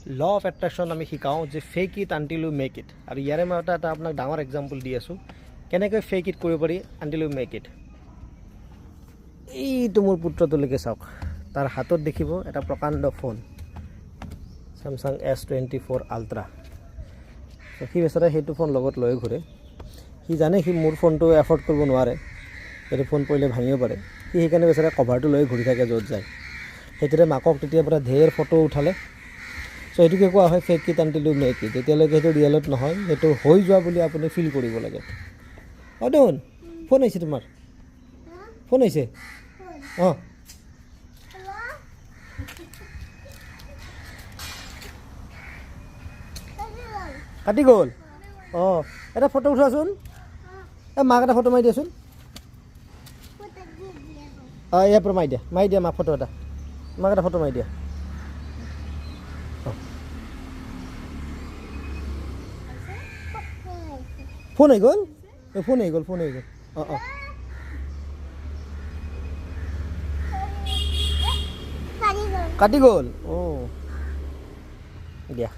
Law of attraction আমি শিকাওঁ যে fake it until you make it. আৰু ইয়াৰে মই এটা আপোনাক ডাঙৰ এক্সাম্পল দি আছোঁ কেনেকৈ ফেক ইট কৰিব পাৰি আনটিল ইউ মেক ইট। এইটো মোৰ পুত্ৰটোলৈকে চাওক, তাৰ হাতত দেখিব এটা প্ৰকাণ্ড ফোন ছেমছাং S24 আল্ট্ৰা। সি বেচাৰে সেইটো ফোন লগত লৈ ঘূৰে। সি জানে সি মোৰ ফোনটো এফৰ্ড কৰিব নোৱাৰে, সেইটো ফোন পৰিলে ভাঙিব পাৰে। সি সেইকাৰণে বেচাৰে কভাৰটো লৈ ঘূৰি থাকে য'ত যায়। সেইটোৰে মাকক তেতিয়াৰ পৰা ঢেৰ ফটো উঠালে। চ' এইটোকে কোৱা হয় fake it until you make it. যেতিয়ালৈকে সেইটো ৰিয়েলত নহয়, সেইটো হৈ যোৱা বুলি আপুনি ফিল কৰিব লাগে। অঁ দেখোন ফোন আহিছে তোমাৰ, ফোন আহিছে। অঁ কাটি গ'ল। অঁ এটা ফটো উঠোৱাচোন, মাক এটা ফটো মাৰি দিয়াচোন। অঁ ইয়াৰ পৰা মাৰি দিয়া মাক ফটো এটা, মাক এটা ফটো মাৰি দিয়া। ফোন আহি গ'ল, ফোন আহি গ'ল। অঁ কাটি গ'ল। অঁ দিয়া।